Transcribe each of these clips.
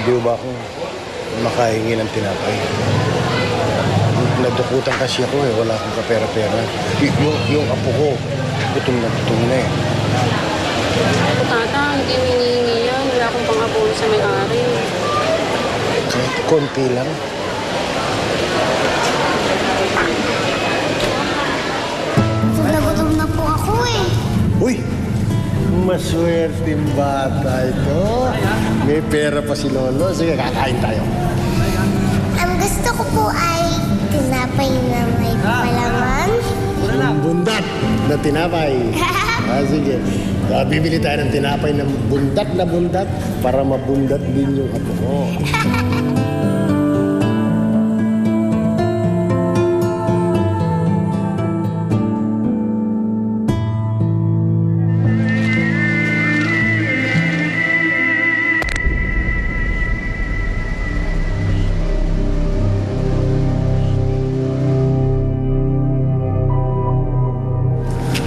Pwede ba akong makahingi ng tinapay? Nadukutan kasi ako eh. Wala akong kapera-pera. Yung apo ko, gutom na eh. Ako, tata, hindi hinihingi yan. Wala akong pang-abono sa may-ari. Kahit konti lang. Gutom na po ako eh. Uy! Maswerteng bata ito. May pera pa si Lolo. Sige, kakain tayo. Ang gusto ko po ay tinapay na may palaman. Bundat na tinapay. Sige. Bibili tayo ng tinapay ng bundat para mabundat din yung apo ko.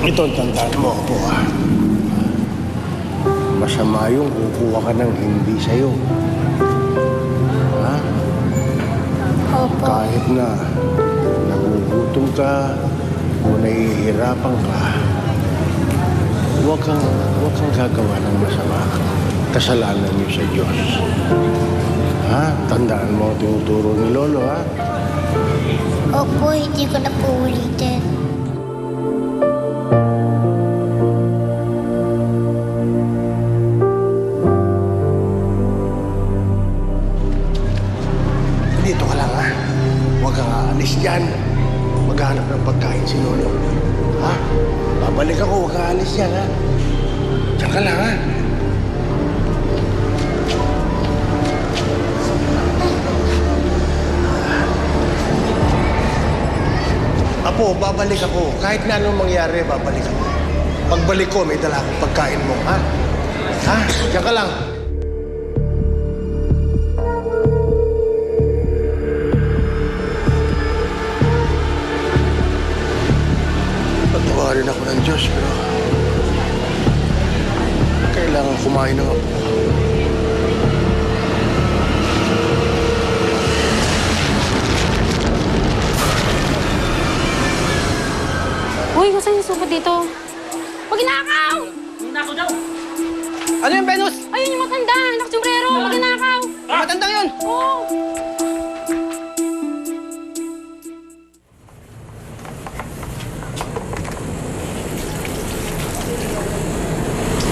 Ito ang tandaan mo, apo, ha? Masama yung kukuha ka ng hindi sa'yo. Ha? Opo. Kahit na nagugutom ka o nahihirapan ka, huwag kang gagawa ng masama. Kasalanan niyo sa Diyos. Ha? Tandaan mo, tinuturo ni Lolo, ha? Opo, hindi ko na po ulitin. Dito ka lang, ha? Huwag kang aalis dyan. Maghanap ng pagkain si Lolo. Ha? Babalik ako, huwag kang aalis dyan, ha? Diyan ka lang, ha? Apo, babalik ako. Kahit na anong mangyari, babalik ako. Pagbalik ko, may dala akong pagkain mo, ha? Ha? Diyan ka lang. Patawarin ako ng Diyos, pero kailangan kumain ng apo. Uy, saan yung supot dito? Huwag ginakaw! Nako daw! Ano yung Venus? Ayun yung matanda, nakasumbrero, huwag ginakaw! Matandang yun! Oo!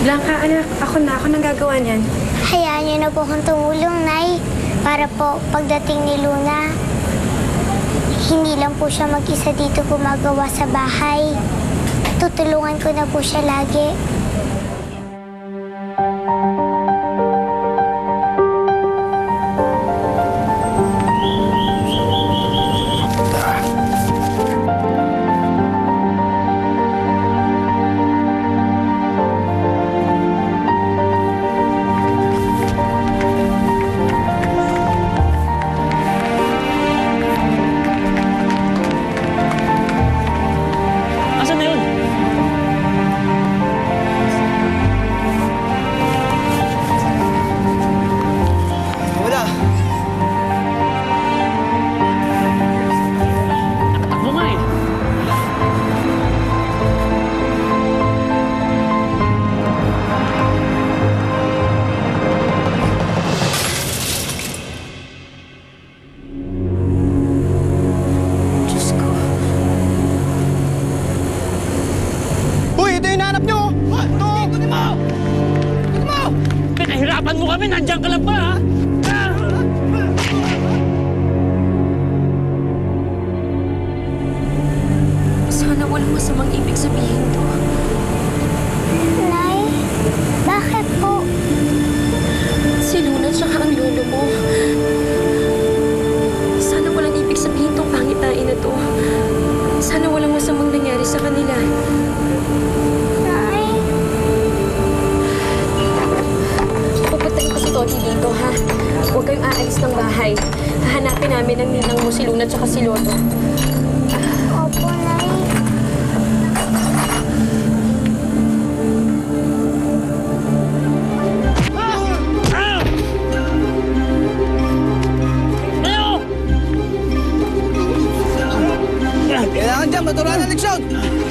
Blanca, anak, ako nang gagawa niyan. Hayaan niyo na po akong tumulong, Nay. Para po pagdating ni Luna, hindi lang po siya mag-isa dito gumagawa sa bahay. Tutulungan ko na po siya lagi. Asan na yun? Wala. Nakatakbo nga eh. Diyos ko. Uy, ito yung hinahanap nyo! Ito! Kunin mo! Kunin mo! Pinahirapan mo kami! Nandiyan ka lang ba, ha? Ah! Sana walang masamang ibig sabihin to. Nay, bakit po? Si Luna tsaka ang lolo mo. Sana walang ibig sabihin tong pangitain na to. Sana walang masamang nangyari sa kanila. Nay, Pupuntahin ko si Toti dito, ha? Huwag kayong aalis ng bahay. Hahanapin namin ang ninang mo si Luna tsaka si Lolo. opo, Nay. Ah! Matulungan na, leksyon!